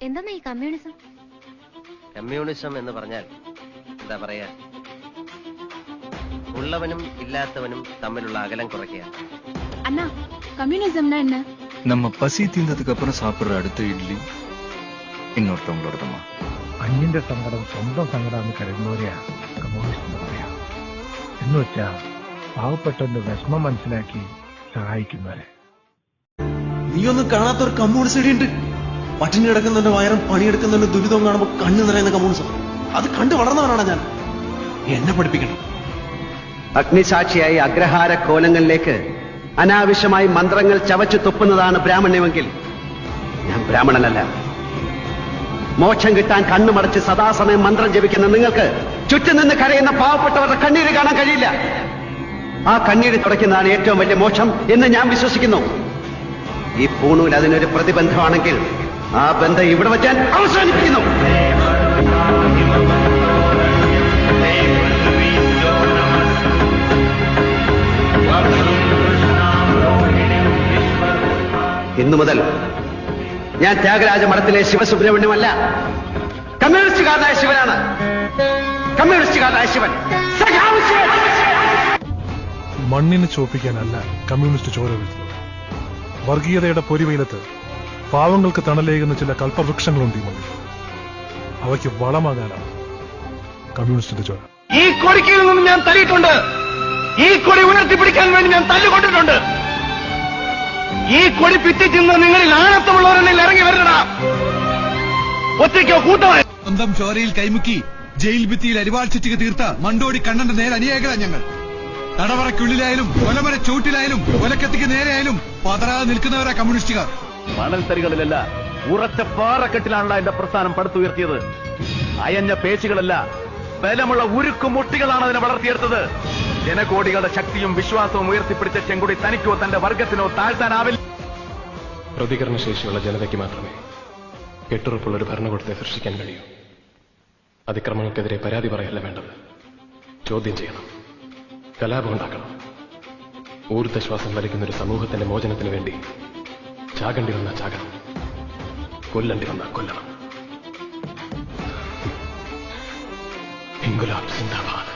എന്താ ഈ communism? Communism എന്ന് പറഞ്ഞാൽ എന്താ പറയാ, ഉള്ളവനും ഇല്ലാത്തവനും തമ്മിലുള്ള അകലം കുറയ്ക്കുക. அண்ணா கம்யூனிசம்னா என்ன? நம்ம பசி தீர்ந்ததுக்கு அப்புறம் சாப்பிடுற அடுத்த இட்லி இன்னொருத்தவங்களோடதுமா. അന്യന്റെ സങ്കടം സ്വന്തം സങ്കടമെന്ന് കരുതുന്നവരെയാ കമ്മ്യൂണിസ്റ്റ് എന്ന് പറയാം. എന്ന് വെച്ചാ പാവപ്പെട്ടവന്റെ വിഷമം മനസ്സിലാക്കി സഹായിക്കുന്നവരെ. നീയൊന്നും കാണാത്തൊരു കമ്മ്യൂണിസ്റ്റ് ഇടിയുണ്ട്. പട്ടിണി കിടക്കുന്നവന്റെ വയറും പണിയെടുക്കുന്നവന്റെ ദുരിതവും കാണുമ്പോൾ കണ്ണു നിറയുന്ന കമ്മ്യൂണിസം. അത് കണ്ടു വളർന്നവനാണ് ഞാൻ. എന്നെ പഠിപ്പിക്കണം. അഗ്നിസാക്ഷിയായി അഗ്രഹാര കോലങ്ങളിലേക്ക് അനാവശ്യമായി മന്ത്രങ്ങൾ ചവച്ചു തുപ്പുന്നതാണ് ബ്രാഹ്മണ്യമെങ്കിൽ ഞാൻ ബ്രാഹ്മണനല്ല. മോക്ഷം കിട്ടാൻ കണ്ണുമടച്ച് സദാസമയം മന്ത്രം ജപിക്കുന്ന നിങ്ങൾക്ക് ചുറ്റും നിന്ന് കരയുന്ന പാവപ്പെട്ടവരുടെ കണ്ണീര് കാണാൻ കഴിയില്ല. ആ കണ്ണീര് തുടയ്ക്കുന്നതാണ് ഏറ്റവും വലിയ മോക്ഷം എന്ന് ഞാൻ വിശ്വസിക്കുന്നു. ഈ പൂണൂൽ അതിനൊരു പ്രതിബന്ധമാണെങ്കിൽ ആ ബന്ധം ഇവിടെ വച്ചാൻ അവസാനിപ്പിക്കുന്നു. ഇന്നു മുതൽ ഞാൻ ത്യാഗരാജ മഠത്തിലെ ശിവസുബ്രഹ്മണ്യമല്ല, കമ്മ്യൂണിസ്റ്റുകാരനായ ശിവനാണ്. കമ്മ്യൂണിസ്റ്റുകാരനായ ശിവൻ. മണ്ണിനെ ചോപ്പിക്കാനല്ല കമ്മ്യൂണിസ്റ്റ് ചോര വീഴുന്നത്. വർഗീയതയുടെ പൊരിവെയിലത്ത് പാവങ്ങൾക്ക് തണലേകുന്ന ചില കൽപ്പവൃക്ഷങ്ങളുണ്ട് ഈ മണ്ണിൽ. അവയ്ക്ക് വളമാകാനാണ് കമ്മ്യൂണിസ്റ്റിന്റെ ചോര. ഈ കൊടിക്കിൽ നിന്നും ഞാൻ തല്ലിയിട്ടുണ്ട്. ഈ കൊടി ഉയർത്തിപ്പിടിക്കാൻ വേണ്ടി ഞാൻ തല്ലുകൊണ്ടിട്ടുണ്ട്. ഈ കൊടി പിറ്റിച്ചിന്ന് നിങ്ങളിൽ ആണത്തമുള്ളവരെന്നിൽ ഇറങ്ങി വരണ ഒറ്റയ്ക്കോ കൂട്ടമായി സ്വന്തം ചോരയിൽ കൈമുക്കി ജയിൽ ഭിത്തിയിൽ അരിവാൾ ചുറ്റിക്ക് തീർത്ത മണ്ടോടി കണ്ണന്റെ നേരെ അനുയായികളാണ് ഞങ്ങൾ. തടവറയ്ക്കുള്ളിലായാലും കൊലമര ചൂട്ടിലായാലും കൊലക്കത്തിക്ക് നേരെയായാലും പതറാതെ നിൽക്കുന്നവരാ കമ്മ്യൂണിസ്റ്റുകാർ. മണൽത്തരികളിലല്ല, ഉറച്ച പാറക്കെട്ടിലാണല്ലോ എന്റെ പ്രസ്ഥാനം പടുത്തുയർത്തിയത്. അയഞ്ഞ പേശികളല്ല, ബലമുള്ള ഉരുക്കുമുട്ടികളാണ് അതിനെ വളർത്തിയെടുത്തത്. ജനകോടികളുടെ ശക്തിയും വിശ്വാസവും ഉയർത്തിപ്പിടിച്ച ചെങ്കുടി തനിക്കോ തന്റെ വർഗത്തിനോ താഴ്ത്താനാവില്ല. പ്രതികരണശേഷിയുള്ള ജനതയ്ക്ക് മാത്രമേ കെട്ടുറപ്പുള്ള ഒരു ഭരണകൂടത്തെ സൃഷ്ടിക്കാൻ കഴിയൂ. അതിക്രമങ്ങൾക്കെതിരെ പരാതി പറയല്ല വേണ്ടത്, ചോദ്യം ചെയ്യണം, കലാപമുണ്ടാക്കണം. ഊർദ്ധശ്വാസം വലിക്കുന്ന ഒരു സമൂഹത്തിന്റെ മോചനത്തിന് വേണ്ടി ചാകേണ്ടി വന്ന ചാകണം, കൊല്ലണ്ടി വന്ന കൊല്ലണം. ഇൻകുലാബ് സിന്ദാബാദ്.